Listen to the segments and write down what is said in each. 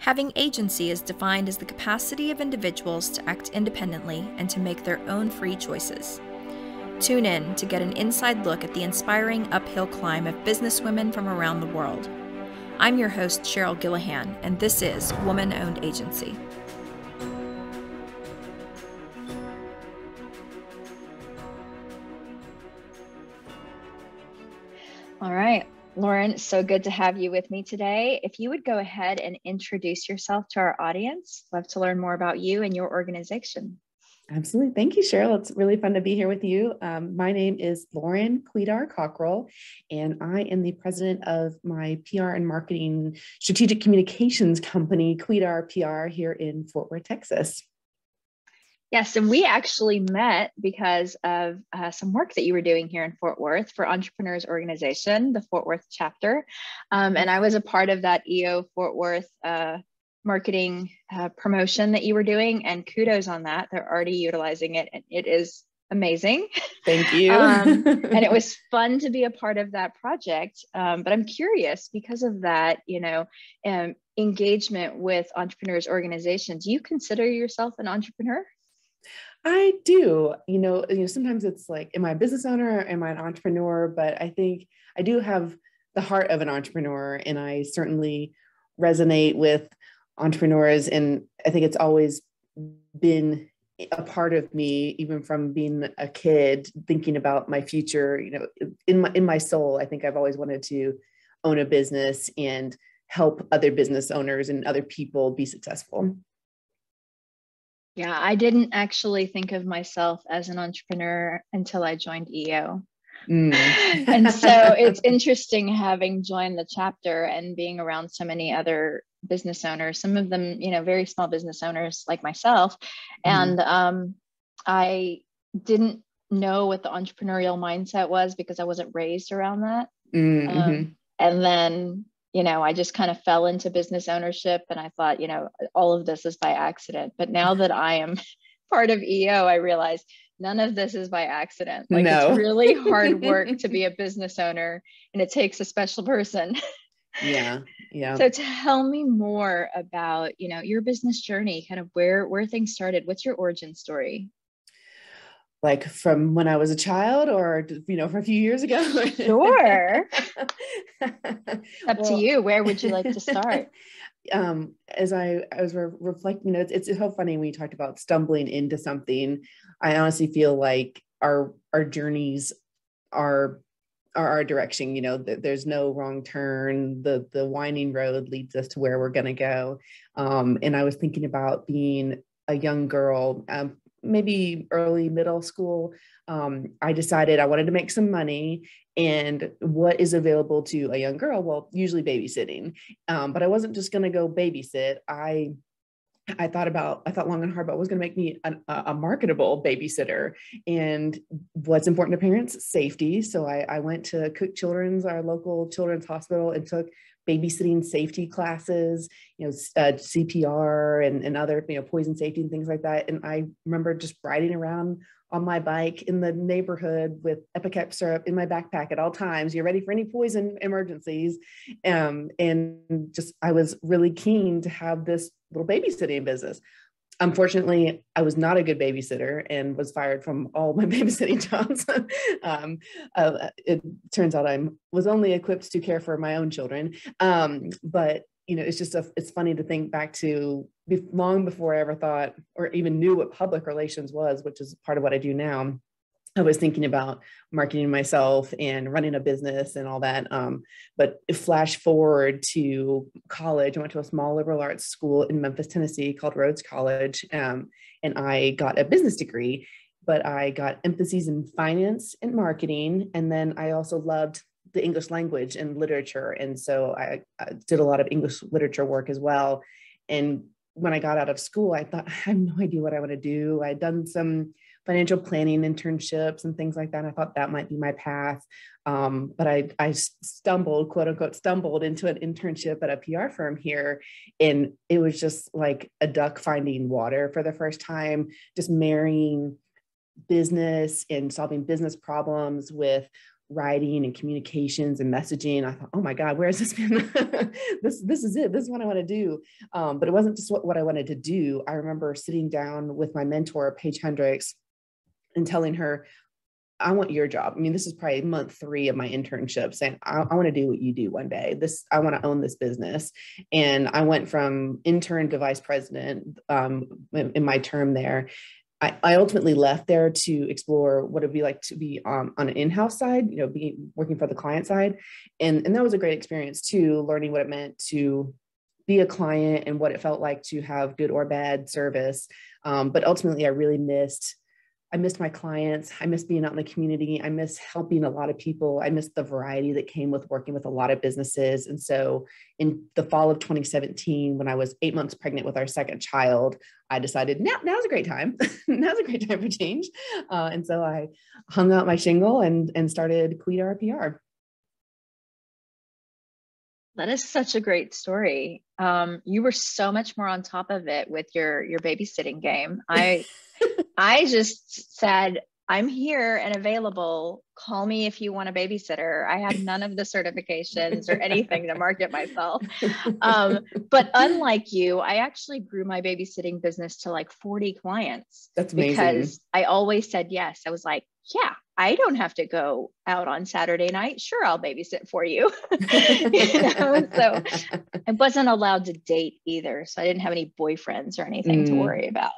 Having agency is defined as the capacity of individuals to act independently and to make their own free choices. Tune in to get an inside look at the inspiring uphill climb of businesswomen from around the world. I'm your host, Sheryle Gillihan, and this is Woman-Owned Agency. All right, Lauren, so good to have you with me today. If you would go ahead and introduce yourself to our audience, love to learn more about you and your organization. Absolutely. Thank you, Sheryle. It's really fun to be here with you. My name is Lauren Kwedar Cockerell, and I am the president of my PR and marketing strategic communications company, Kwedar PR, here in Fort Worth, Texas. Yes, and we actually met because of some work that you were doing here in Fort Worth for Entrepreneurs Organization, the Fort Worth chapter. And I was a part of that EO Fort Worth marketing promotion that you were doing, and kudos on that. They're already utilizing it, and it is amazing. Thank you. And it was fun to be a part of that project. But I'm curious, because of that, engagement with Entrepreneurs Organization, do you consider yourself an entrepreneur? I do. Sometimes it's like, am I a business owner or am I an entrepreneur? But I think I do have the heart of an entrepreneur, and I certainly resonate with entrepreneurs. And I think it's always been a part of me, even from being a kid, thinking about my future. In my soul, I think I've always wanted to own a business and help other business owners and other people be successful. Yeah, I didn't actually think of myself as an entrepreneur until I joined EO. And so it's interesting having joined the chapter and being around so many other business owners, some of them, very small business owners like myself. And I didn't know what the entrepreneurial mindset was because I wasn't raised around that. And then, I just kind of fell into business ownership, and I thought, all of this is by accident. But now that I am part of EO, I realize none of this is by accident. Like, no. It's really hard work to be a business owner, and it takes a special person. Yeah. So tell me more about, your business journey, kind of where things started. What's your origin story? Like from when I was a child, or, for a few years ago? Sure. Up to you. Where would you like to start? As I was reflecting, it's so funny when you talked about stumbling into something. I honestly feel like our journeys are our direction. There's no wrong turn. The winding road leads us to where we're going to go. And I was thinking about being a young girl, maybe early middle school. I decided I wanted to make some money, and what is available to a young girl? Well, usually babysitting. But I wasn't just going to go babysit. I thought long and hard about what was going to make me a marketable babysitter, and what's important to parents: safety. So I went to Cook Children's, our local children's hospital, and took babysitting safety classes, CPR and other, poison safety and things like that. And I remember just riding around on my bike in the neighborhood with Epic syrup in my backpack at all times. You're ready for any poison emergencies. And just, I was really keen to have this little babysitting business. Unfortunately, I was not a good babysitter and was fired from all my babysitting jobs. It turns out I was only equipped to care for my own children. But it's funny to think back to long before I ever thought or even knew what public relations was, which is part of what I do now. I was thinking about marketing myself and running a business and all that. But flash forward to college, I went to a small liberal arts school in Memphis, Tennessee called Rhodes College. And I got a business degree, but I got emphases in finance and marketing. And then I also loved the English language and literature. And so I did a lot of English literature work as well. And when I got out of school, I thought, I have no idea what I want to do. I'd done some financial planning internships and things like that. And I thought that might be my path. But I stumbled, quote unquote, into an internship at a PR firm here. And it was just like a duck finding water for the first time, just marrying business and solving business problems with writing and communications and messaging. I thought, oh my God, where has this been? This is it. This is what I want to do. But it wasn't just what I wanted to do. I remember sitting down with my mentor, Paige Hendricks, and telling her, I want your job. I mean, this is probably month 3 of my internship, saying, I want to do what you do one day. I want to own this business. And I went from intern to vice president in my term there. I ultimately left there to explore what it'd be like to be on an in-house side, working for the client side. And that was a great experience too, learning what it meant to be a client and what it felt like to have good or bad service. But ultimately I really missed my clients. I miss being out in the community. I miss helping a lot of people. I miss the variety that came with working with a lot of businesses. And so in the fall of 2017, when I was 8 months pregnant with our second child, I decided now's a great time. Now's a great time for change. And so I hung out my shingle and started Kwedar PR. That is such a great story. You were so much more on top of it with your babysitting game. I just said, I'm here and available. Call me if you want a babysitter. I had none of the certifications or anything to market myself. But unlike you, I actually grew my babysitting business to like 40 clients. That's amazing. Because I always said yes. I was like, yeah, I don't have to go out on Saturday night. Sure, I'll babysit for you. So I wasn't allowed to date either. So I didn't have any boyfriends or anything to worry about.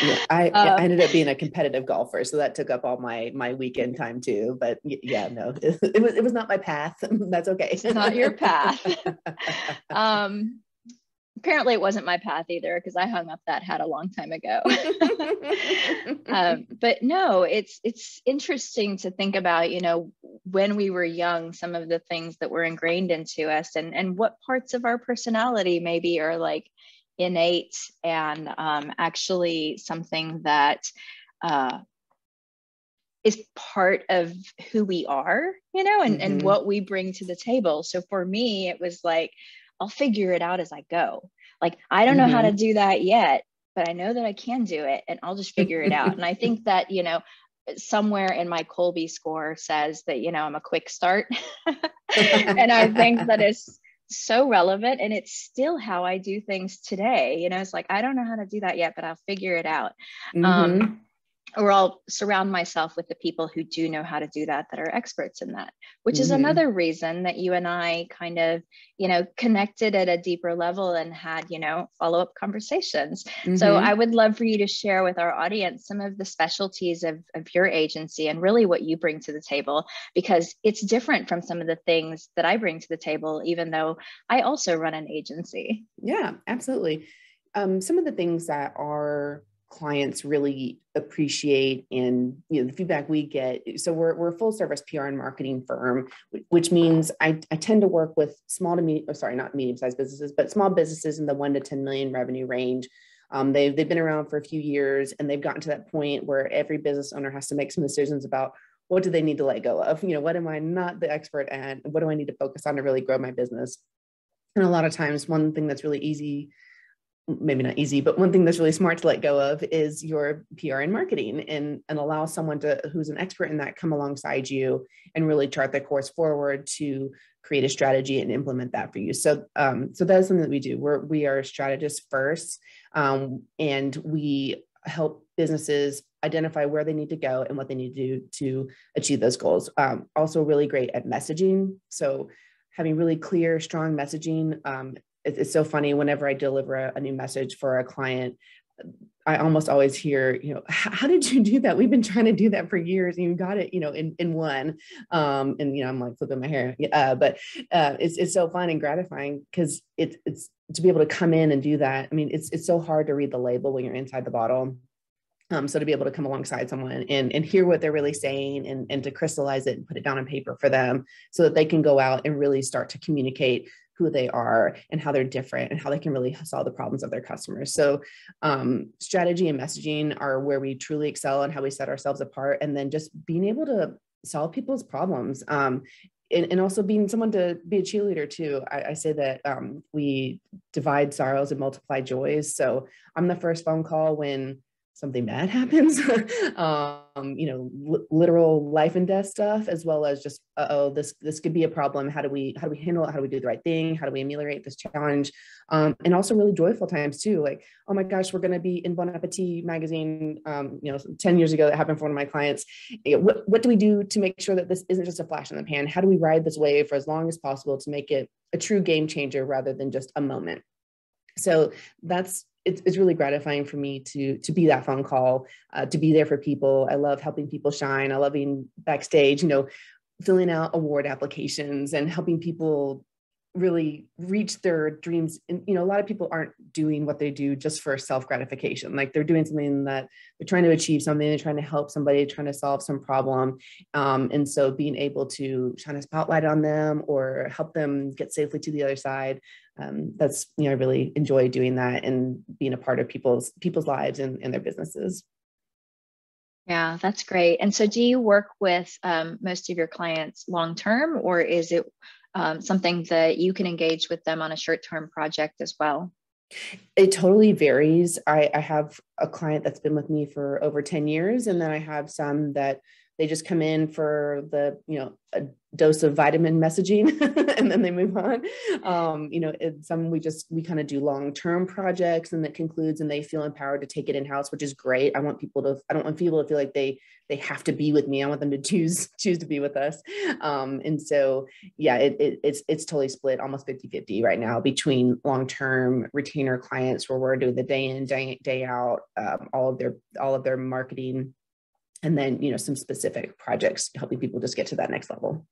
Yeah, I ended up being a competitive golfer, so that took up all my weekend time too. But yeah, no, it was not my path. That's okay. It's not your path. Apparently it wasn't my path either, because I hung up that hat a long time ago. But no, it's interesting to think about, when we were young, some of the things that were ingrained into us and what parts of our personality maybe are like innate and actually something that is part of who we are, and what we bring to the table. So for me, it was like, I'll figure it out as I go. Like, I don't know how to do that yet, but I know that I can do it and I'll just figure it out. And I think that, somewhere in my Colby score says that, I'm a quick start. And I think that is so relevant, and it's still how I do things today. It's like, I don't know how to do that yet, but I'll figure it out. Or I'll surround myself with the people who do know how to do that are experts in that, which is another reason that you and I kind of, connected at a deeper level and had, follow-up conversations. So I would love for you to share with our audience some of the specialties of your agency and really what you bring to the table, because it's different from some of the things that I bring to the table, even though I also run an agency. Yeah, absolutely. Some of the things that our clients really appreciate and the feedback we get. So we're a full service PR and marketing firm, which means I tend to work with small to medium, not medium sized businesses, but small businesses in the 1 to 10 million revenue range. They've been around for a few years, and they've gotten to that point where every business owner has to make some decisions about what do they need to let go of? What am I not the expert at? What do I need to focus on to really grow my business? And a lot of times, one thing that's really easy, maybe not easy, but one thing that's really smart to let go of is your PR and marketing, and allow someone who's an expert in that come alongside you and really chart the course forward to create a strategy and implement that for you. So that is something that we do. We are strategists first, and we help businesses identify where they need to go and what they need to do to achieve those goals. Also really great at messaging. So having really clear, strong messaging. It's so funny, whenever I deliver a new message for a client, I almost always hear, how did you do that? We've been trying to do that for years, and you got it, in one. And, I'm like flipping my hair. But it's so fun and gratifying, because it's to be able to come in and do that. I mean, it's so hard to read the label when you're inside the bottle. So to be able to come alongside someone and hear what they're really saying and to crystallize it and put it down on paper for them, so that they can go out and really start to communicate who they are and how they're different and how they can really solve the problems of their customers. So strategy and messaging are where we truly excel and how we set ourselves apart. And then just being able to solve people's problems. And also being someone to be a cheerleader too. I say that we divide sorrows and multiply joys. So I'm the first phone call when something bad happens, literal life and death stuff, as well as just, this could be a problem. How do we handle it? How do we do the right thing? How do we ameliorate this challenge? And also really joyful times too. Like, oh my gosh, we're going to be in Bon Appetit magazine, 10 years ago. That happened for one of my clients. What do we do to make sure that this isn't just a flash in the pan? How do we ride this wave for as long as possible to make it a true game changer rather than just a moment? So it's really gratifying for me to be that phone call, to be there for people. I love helping people shine. I love being backstage, filling out award applications and helping people really reach their dreams. And, a lot of people aren't doing what they do just for self-gratification. Like, they're doing something that they're trying to achieve something, they're trying to help somebody, trying to solve some problem. And so being able to shine a spotlight on them or help them get safely to the other side. That's, I really enjoy doing that and being a part of people's lives and their businesses. Yeah, that's great. And so do you work with most of your clients long-term, or is it something that you can engage with them on a short-term project as well? It totally varies. I have a client that's been with me for over 10 years. And then I have some that they just come in for a dose of vitamin messaging and then they move on. Some we kind of do long-term projects and that concludes and they feel empowered to take it in-house, which is great. I don't want people to feel like they have to be with me. I want them to choose to be with us. And so, yeah, it's totally split almost 50-50 right now between long-term retainer clients where we're doing the day in, day out, all of their marketing. And then, some specific projects helping people just get to that next level.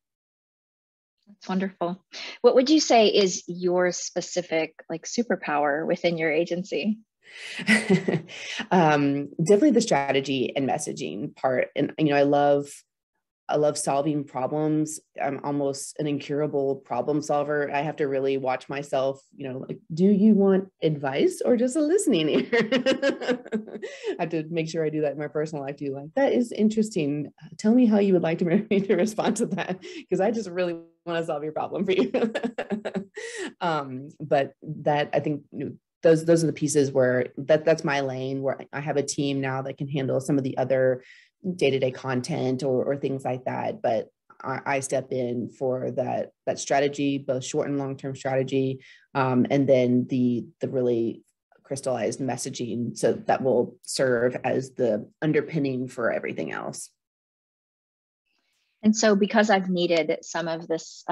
That's wonderful. What would you say is your specific superpower within your agency? Definitely the strategy and messaging part. And, I love solving problems. I'm almost an incurable problem solver. I have to really watch myself, do you want advice or just a listening ear? I have to make sure I do that in my personal life too. Like, that is interesting. Tell me how you would like me to respond to that, because I just really want to solve your problem for you. But that, I think, those are the pieces where that's my lane, where I have a team now that can handle some of the other day-to-day content or things like that. But I step in for that strategy, both short and long-term strategy, and then the really crystallized messaging, so that will serve as the underpinning for everything else. And so because I've needed some of this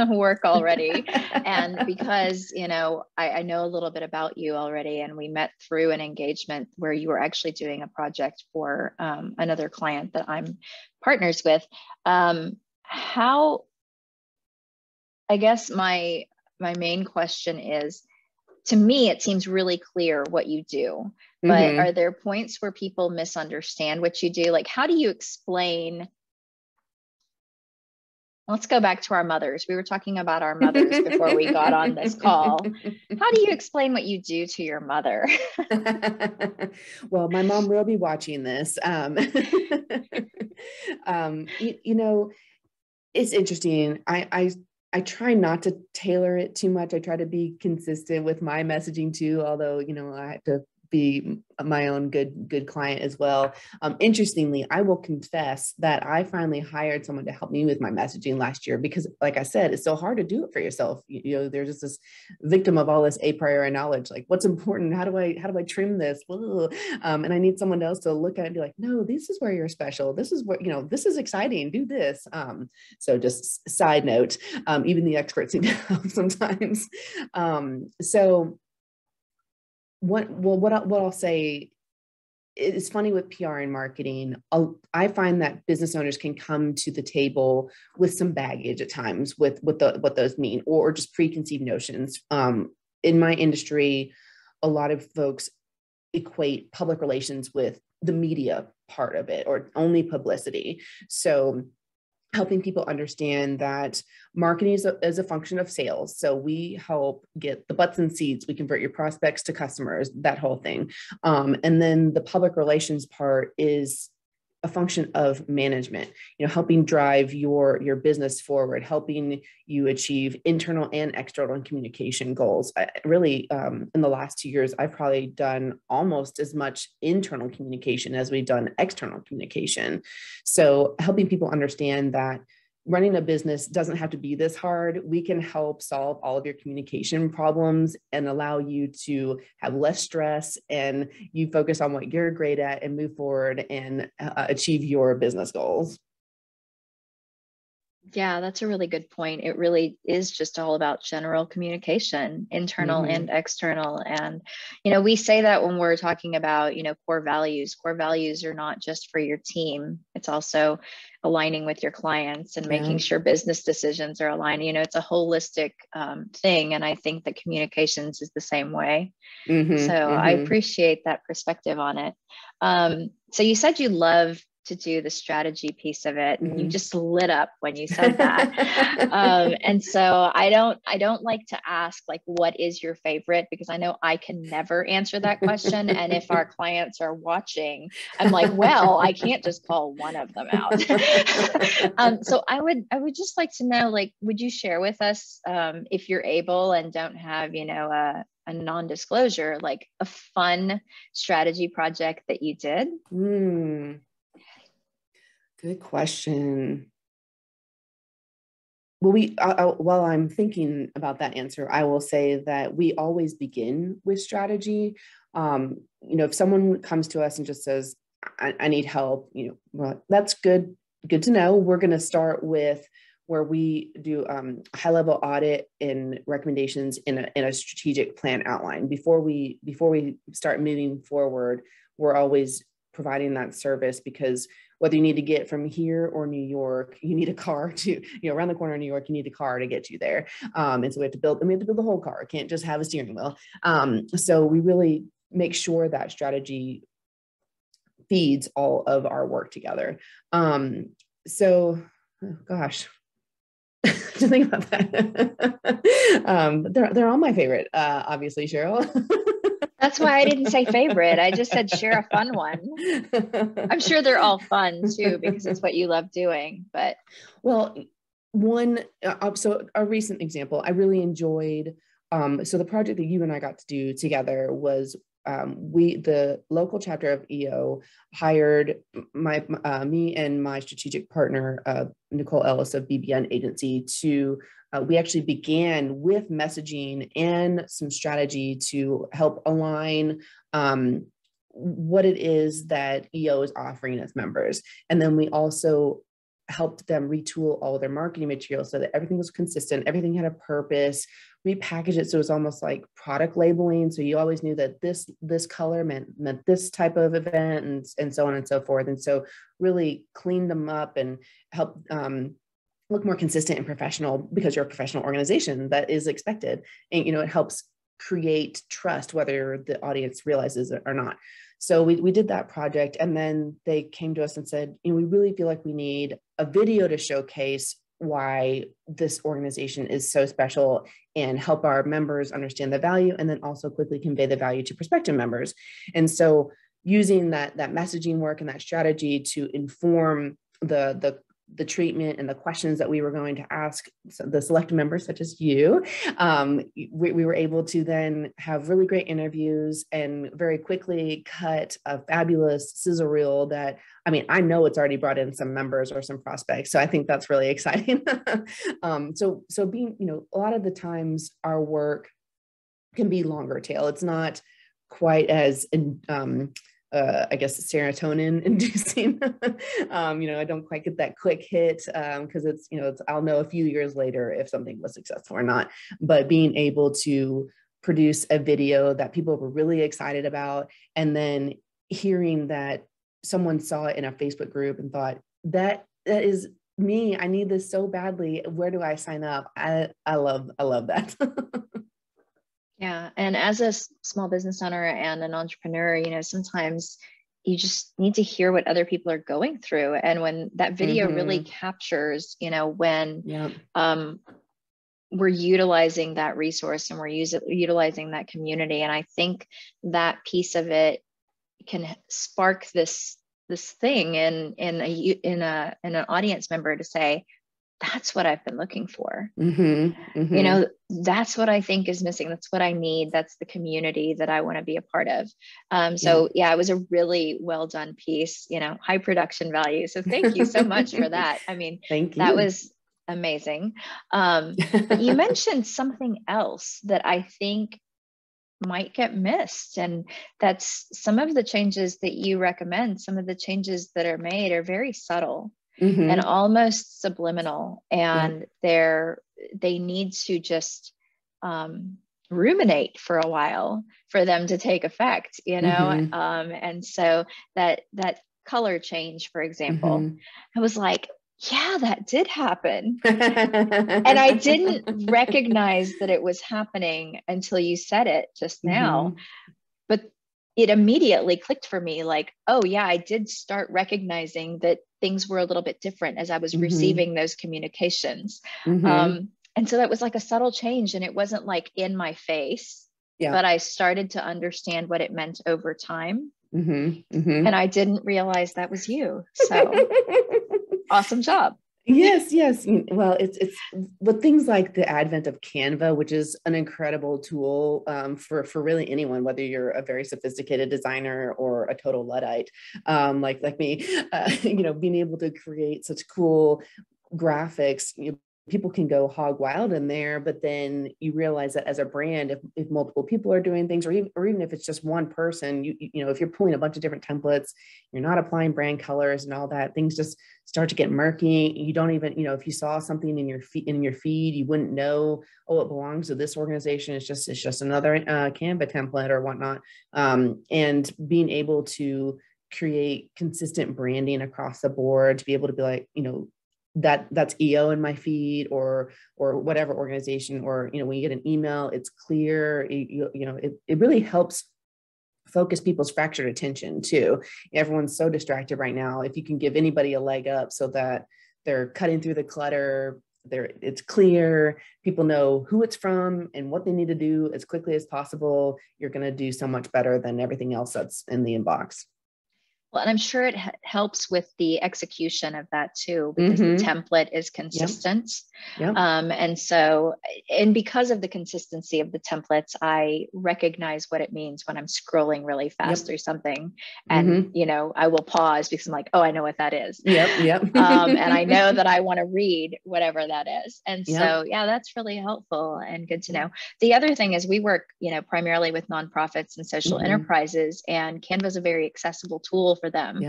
work already, and because, I know a little bit about you already, and we met through an engagement where you were actually doing a project for another client that I'm partners with, how, I guess my main question is, to me, it seems really clear what you do, but are there points where people misunderstand what you do? Like, how do you explain? Let's go back to our mothers. We were talking about our mothers before we got on this call. How do you explain what you do to your mother? Well, my mom will be watching this. It's interesting. I try not to tailor it too much. I try to be consistent with my messaging too, although, I have to be my own good client as well. Interestingly, I will confess that I finally hired someone to help me with my messaging last year, because, like I said, it's so hard to do it for yourself. There's just this victim of all this a priori knowledge, like what's important, how do I trim this, and I need someone else to look at it and be like, no, this is where you're special, this is where, this is exciting, do this. So just side note, even the experts need help sometimes. So what I'll say is, funny with PR and marketing, I find that business owners can come to the table with some baggage at times with what those mean, or just preconceived notions. In my industry, a lot of folks equate public relations with the media part of it, or only publicity. So helping people understand that marketing is a function of sales. So we help get the butts in seats, we convert your prospects to customers, that whole thing. And then the public relations part is a function of management, helping drive your business forward, helping you achieve internal and external communication goals. Really, in the last 2 years, I've probably done almost as much internal communication as we've done external communication. So helping people understand that running a business doesn't have to be this hard. We can help solve all of your communication problems and allow you to have less stress, and you focus on what you're great at and move forward and achieve your business goals. Yeah, that's a really good point. It really is just all about general communication, internal and external. And, we say that when we're talking about, core values. Core values are not just for your team. It's also aligning with your clients and making sure business decisions are aligned. It's a holistic thing. And I think that communications is the same way. So I appreciate that perspective on it. So you said you love to do the strategy piece of it, and you just lit up when you said that. And so I don't like to ask like, what is your favorite? Because I know I can never answer that question. And if our clients are watching, I'm like, well, I can't just call one of them out. So I would just like to know, like, would you share with us, if you're able and don't have, a non-disclosure, like a fun strategy project that you did? Good question. Well, while I'm thinking about that answer, I will say that we always begin with strategy. If someone comes to us and just says, I need help, well, that's good to know. We're going to start with where we do a high-level audit and recommendations in a strategic plan outline. Before we start moving forward, we're always providing that service, because whether you need to get from here or New York, you need a car to, around the corner in New York, you need a car to get you there. And so we have to build the whole car. Can't just have a steering wheel. So we really make sure that strategy feeds all of our work together. So, gosh, to think about that. They're all my favorite, obviously, Cheryl. That's why I didn't say favorite. I just said share a fun one. I'm sure they're all fun too, because it's what you love doing. But so a recent example, I really enjoyed. So the project that you and I got to do together was the local chapter of EO hired me and my strategic partner, Nicole Ellis of BBN Agency, to we actually began with messaging and some strategy to help align what it is that EO is offering its members. And then we also helped them retool all of their marketing materials so that everything was consistent, everything had a purpose. We packaged it so it's almost like product labeling. So you always knew that this color meant this type of event, and so on and so forth. And so really cleaned them up and helped look more consistent and professional, because you're a professional organization that is expected. And, it helps create trust, whether the audience realizes it or not. So we did that project, and then they came to us and said, we really feel like we need a video to showcase why this organization is so special and help our members understand the value, and then also quickly convey the value to prospective members. And so using that messaging work and that strategy to inform the treatment and the questions that we were going to ask the select members, such as you, we were able to then have really great interviews and very quickly cut a fabulous sizzle reel that, I know it's already brought in some members or some prospects. So I think that's really exciting. So being, a lot of the times our work can be longer tail. It's not quite as, I guess, serotonin inducing. I don't quite get that quick hit because I'll know a few years later if something was successful or not. But being able to produce a video that people were really excited about, and then hearing that someone saw it in a Facebook group and thought, that is me. I need this so badly. Where do I sign up? I love that. Yeah. And as a small business owner and an entrepreneur, sometimes you just need to hear what other people are going through. And when that video really captures, when we're utilizing that resource and we're utilizing that community. And I think that piece of it can spark this this thing in an audience member to say, that's what I've been looking for. You know, that's what I think is missing. That's what I need. That's the community that I want to be a part of. So yeah, it was a really well done piece, you know, high production value. So thank you so much for that. I mean, that was amazing. But you mentioned something else that I think might get missed. And that's some of the changes that you recommend. Some of the changes that are made are very subtle. And almost subliminal, and they need to just ruminate for a while for them to take effect, you know. And so that color change, for example, I was like, yeah, that did happen. And I didn't recognize that it was happening until you said it just now. But it immediately clicked for me, like, oh yeah, I did start recognizing that things were a little bit different as I was receiving those communications. And so that was like a subtle change, and it wasn't like in my face, but I started to understand what it meant over time. And I didn't realize that was you. So awesome job. Yes. Well, it's with things like the advent of Canva, which is an incredible tool for really anyone, whether you're a very sophisticated designer or a total Luddite, like me, you know, being able to create such cool graphics. People can go hog wild in there, but then you realize that as a brand, if multiple people are doing things, or even if it's just one person, you know, if you're pulling a bunch of different templates, you're not applying brand colors and all that, things just start to get murky. You don't even, you know, if you saw something in your feed, you wouldn't know, oh, it belongs to this organization. It's just another Canva template or whatnot. And being able to create consistent branding across the board, to be able to be like, you know, that's EO in my feed or whatever organization, or, you know, when you get an email, it's clear, you know, it really helps focus people's fractured attention too. Everyone's so distracted right now. If you can give anybody a leg up so that they're cutting through the clutter, it's clear, people know who it's from and what they need to do as quickly as possible, you're going to do so much better than everything else that's in the inbox. Well, and I'm sure it helps with the execution of that too, because the template is consistent. And so, and because of the consistency of the templates, I recognize what it means when I'm scrolling really fast through something. And, you know, I will pause because I'm like, oh, I know what that is. And I know that I want to read whatever that is. And so, yeah, that's really helpful and good to know. The other thing is we work, you know, primarily with nonprofits and social enterprises, and Canva is a very accessible tool for them,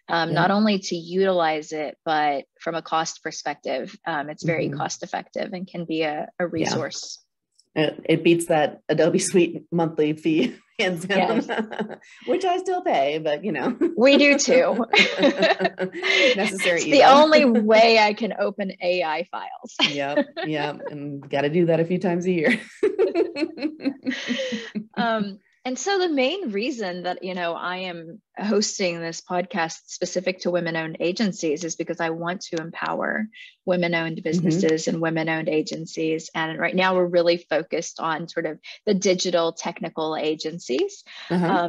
not only to utilize it, but from a cost perspective, it's very cost effective and can be a resource. It beats that Adobe Suite monthly fee, hands down, which I still pay, but you know. We do too. Necessary. It's the only way I can open AI files. And got to do that a few times a year. And so the main reason that, you know, I am hosting this podcast specific to women-owned agencies is because I want to empower women-owned businesses and women-owned agencies. And right now we're really focused on sort of the digital technical agencies,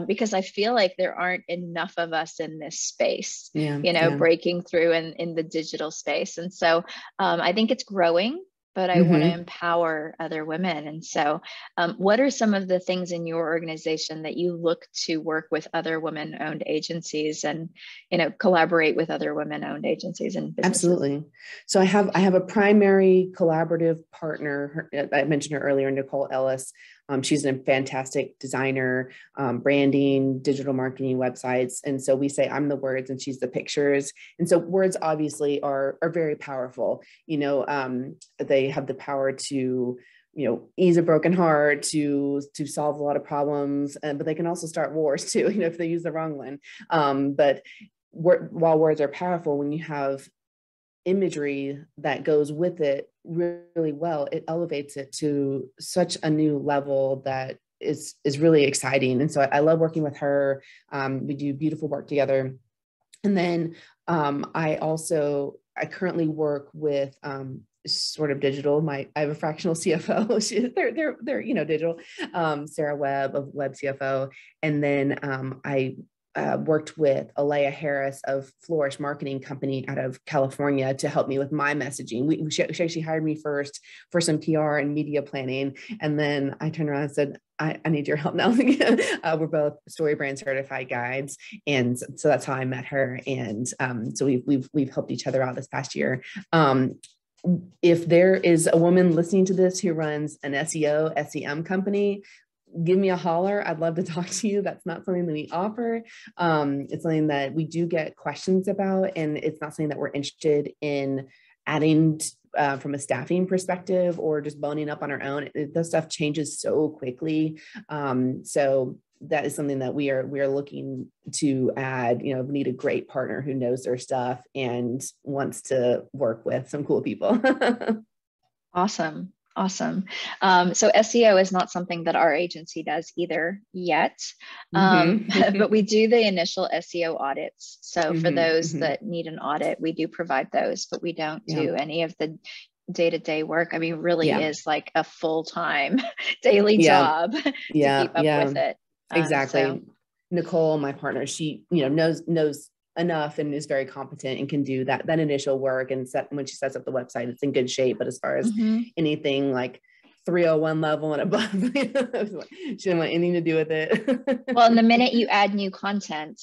because I feel like there aren't enough of us in this space, you know, breaking through in the digital space. And so I think it's growing, but I want to empower other women. And so what are some of the things in your organization that you look to work with other women-owned agencies and, you know, collaborate with other women-owned agencies and businesses? Absolutely. So I have a primary collaborative partner. I mentioned her earlier, Nicole Ellis. She's a fantastic designer, branding, digital marketing, websites. And so we say I'm the words and she's the pictures. And so words obviously are very powerful. You know, they have the power to, you know, ease a broken heart, to solve a lot of problems, but they can also start wars too, you know, if they use the wrong one. But while words are powerful, when you have imagery that goes with it really well, it elevates it to such a new level that is really exciting. And so I love working with her. We do beautiful work together. And then I currently work with sort of digital. I have a fractional CFO. They're you know, digital. Sarah Webb of Web CFO. And then I worked with Alea Harris of Flourish Marketing Company out of California to help me with my messaging. She actually hired me first for some PR and media planning. And then I turned around and said, I need your help now. We're both StoryBrand certified guides. And so that's how I met her. And so we've helped each other out this past year. If there is a woman listening to this who runs an SEO, SEM company, give me a holler. I'd love to talk to you. That's not something that we offer. It's something that we do get questions about, and it's not something that we're interested in adding from a staffing perspective or just boning up on our own. This stuff changes so quickly. So that is something that we are looking to add. We need a great partner who knows their stuff and wants to work with some cool people. Awesome. So SEO is not something that our agency does either yet, but we do the initial SEO audits. So for those that need an audit, we do provide those, but we don't do any of the day-to-day work. I mean, really is like a full-time daily job to keep up with it. Exactly. So Nicole, my partner, she, knows enough and is very competent and can do that initial work, and when she sets up the website, it's in good shape. But as far as anything like 301 level and above, she didn't want anything to do with it. Well, and the minute you add new content,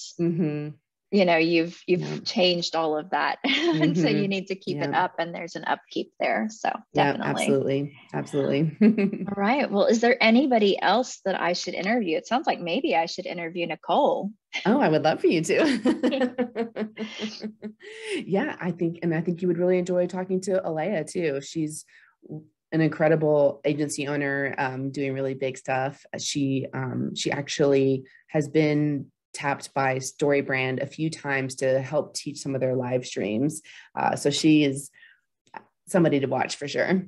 you've changed all of that. And so you need to keep it up, and there's an upkeep there. So definitely. Absolutely. All right. Well, is there anybody else that I should interview? It sounds like maybe I should interview Nicole. Oh, I would love for you to. Yeah, I think you would really enjoy talking to Alea too. She's an incredible agency owner, doing really big stuff. She actually has been tapped by StoryBrand a few times to help teach some of their live streams. So she is somebody to watch for sure.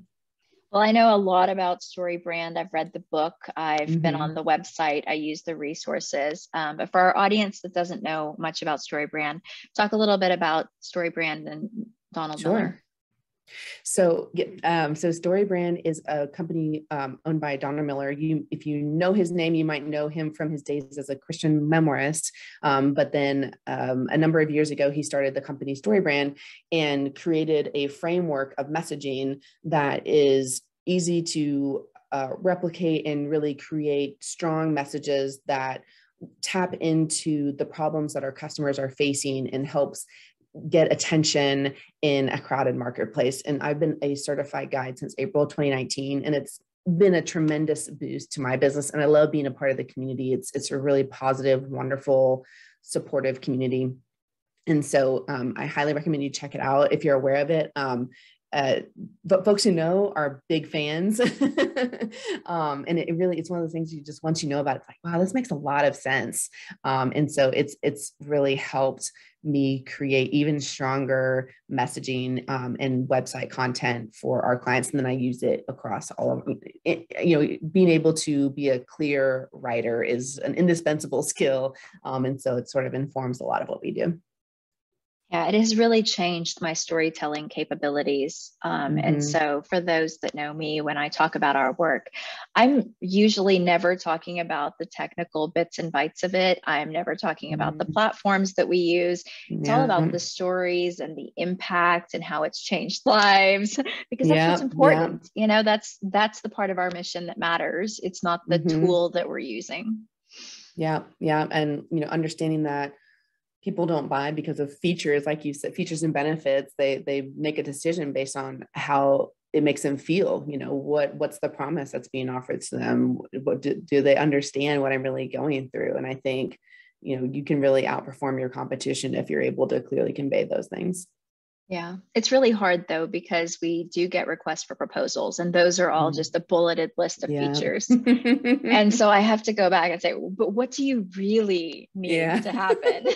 Well, I know a lot about StoryBrand. I've read the book. I've been on the website. I use the resources. But for our audience that doesn't know much about StoryBrand, talk a little bit about StoryBrand and Donald Miller. So StoryBrand is a company owned by Donald Miller. If you know his name, you might know him from his days as a Christian memoirist. But then a number of years ago, he started the company StoryBrand and created a framework of messaging that is easy to replicate and really create strong messages that tap into the problems that our customers are facing and helps get attention in a crowded marketplace. And I've been a certified guide since April 2019, and it's been a tremendous boost to my business. And I love being a part of the community. It's a really positive, wonderful, supportive community. And so I highly recommend you check it out if you're aware of it. But folks who know are big fans. And it's one of those things you just, once you know about it, it's like, wow, this makes a lot of sense. And so it's really helped me create even stronger messaging and website content for our clients. And then I use it across all of it. Being able to be a clear writer is an indispensable skill. And so it sort of informs a lot of what we do. Yeah, it has really changed my storytelling capabilities. And so for those that know me, when I talk about our work, I'm usually never talking about the technical bits and bytes of it. I'm never talking about the platforms that we use. It's all about the stories and the impact and how it's changed lives, because that's what's important. That's the part of our mission that matters. It's not the tool that we're using. Yeah. And, understanding that people don't buy because of features, like you said, features and benefits. They make a decision based on how it makes them feel. What's the promise that's being offered to them? What do they understand what I'm really going through? And I think, you can really outperform your competition if you're able to clearly convey those things. Yeah, it's really hard though, because we do get requests for proposals, and those are all just a bulleted list of features. And so I have to go back and say, but what do you really need to happen?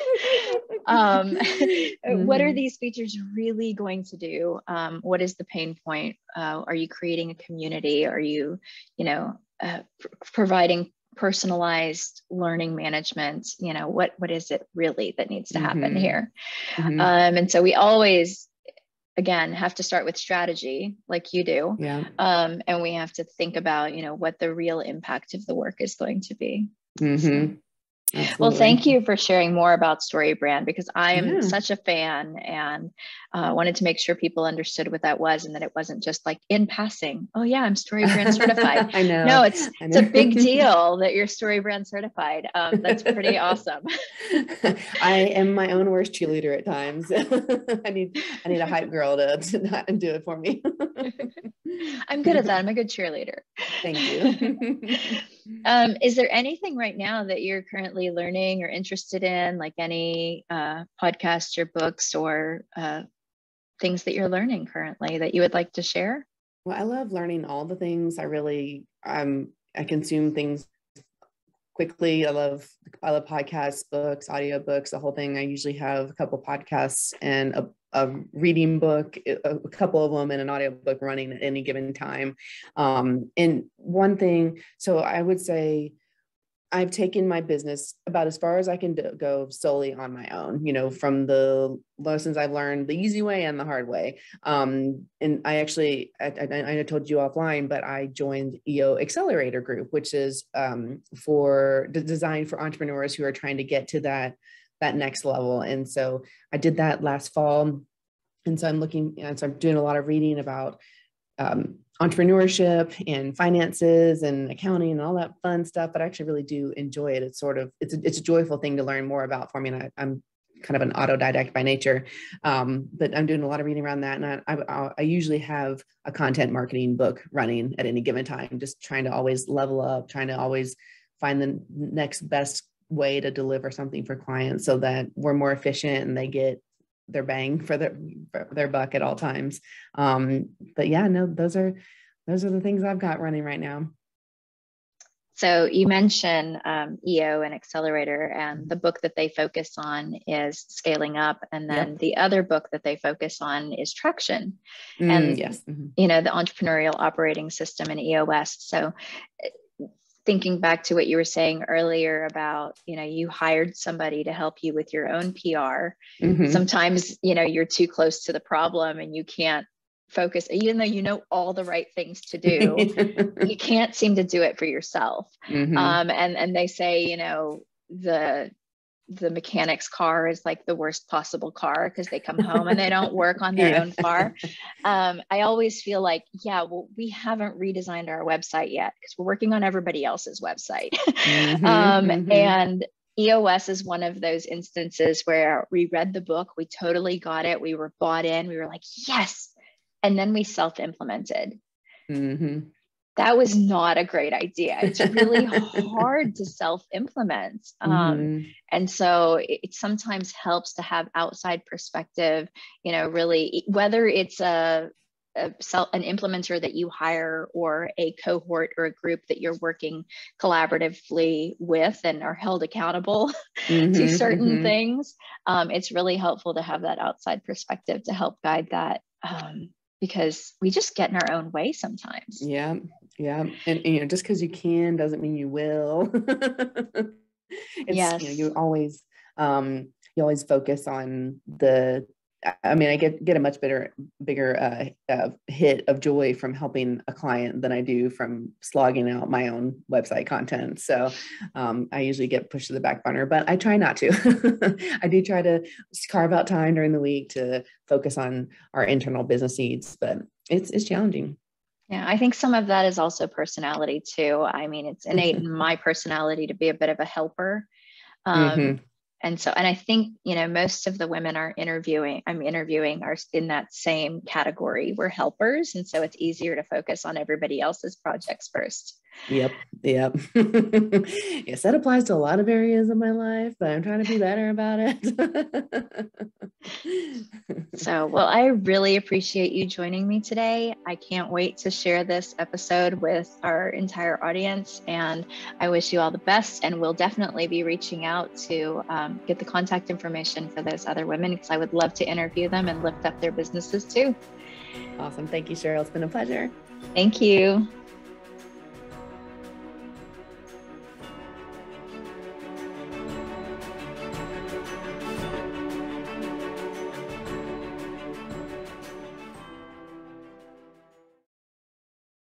What are these features really going to do? What is the pain point? Are you creating a community? Are you, providing personalized learning management? What is it really that needs to happen here? And so we always, again, have to start with strategy, like you do. And we have to think about, what the real impact of the work is going to be. Well, thank you for sharing more about StoryBrand, because I am such a fan, and wanted to make sure people understood what that was, and that it wasn't just like in passing, oh yeah, I'm StoryBrand certified. I know. No, it's a big deal that you're StoryBrand certified. That's pretty awesome. I am my own worst cheerleader at times. I need a hype girl to not do it for me. I'm good at that. I'm a good cheerleader. Thank you. Is there anything right now that you're currently learning or interested in, like any podcasts or books or things that you're learning currently that you would like to share? Well, I love learning all the things. I consume things quickly. I love podcasts, books, audiobooks, the whole thing. I usually have a couple podcasts and a reading book, a couple of them, and an audiobook running at any given time. And one thing, so I would say I've taken my business about as far as I can go solely on my own, from the lessons I've learned the easy way and the hard way. And I actually, I told you offline, but I joined EO Accelerator Group, which is designed for entrepreneurs who are trying to get to that next level. And so I did that last fall. And so I'm doing a lot of reading about entrepreneurship and finances and accounting and all that fun stuff, but I actually really do enjoy it. It's a joyful thing to learn more about for me. And I'm kind of an autodidact by nature, but I'm doing a lot of reading around that. And I usually have a content marketing book running at any given time, just trying to always level up, trying to always find the next best way to deliver something for clients so that we're more efficient and they get their bang for their buck at all times. But yeah, no, those are the things I've got running right now. So you mentioned EO and Accelerator, and the book that they focus on is Scaling Up. And then the other book that they focus on is Traction. And, yes. the entrepreneurial operating system in EOS. So thinking back to what you were saying earlier about, you hired somebody to help you with your own PR. Sometimes, you're too close to the problem and you can't focus, even though you know all the right things to do, you can't seem to do it for yourself. And they say, the mechanic's car is like the worst possible car because they come home and they don't work on their own car. I always feel like, we haven't redesigned our website yet because we're working on everybody else's website. And EOS is one of those instances where we read the book, we totally got it, we were bought in, we were like, yes. And then we self-implemented. That was not a great idea. It's really hard to self-implement. And so it sometimes helps to have outside perspective, really, whether it's an implementer that you hire or a cohort or a group that you're working collaboratively with and are held accountable to certain things. It's really helpful to have that outside perspective to help guide that. Because we just get in our own way sometimes. Yeah. And just because you can doesn't mean you will. You always focus on I get a much bigger hit of joy from helping a client than I do from slogging out my own website content. So I usually get pushed to the back burner, but I try not to. I do try to carve out time during the week to focus on our internal business needs, but it's challenging. Yeah, I think some of that is also personality too. I mean, it's innate in my personality to be a bit of a helper. And I think, most of the women I'm interviewing are in that same category. We're helpers. And so it's easier to focus on everybody else's projects first. Yep. Yes, that applies to a lot of areas of my life, but I'm trying to be better about it. So, well, I really appreciate you joining me today. I can't wait to share this episode with our entire audience, and I wish you all the best. And we'll definitely be reaching out to get the contact information for those other women, because I would love to interview them and lift up their businesses too. Awesome. Thank you, Sheryle. It's been a pleasure. Thank you.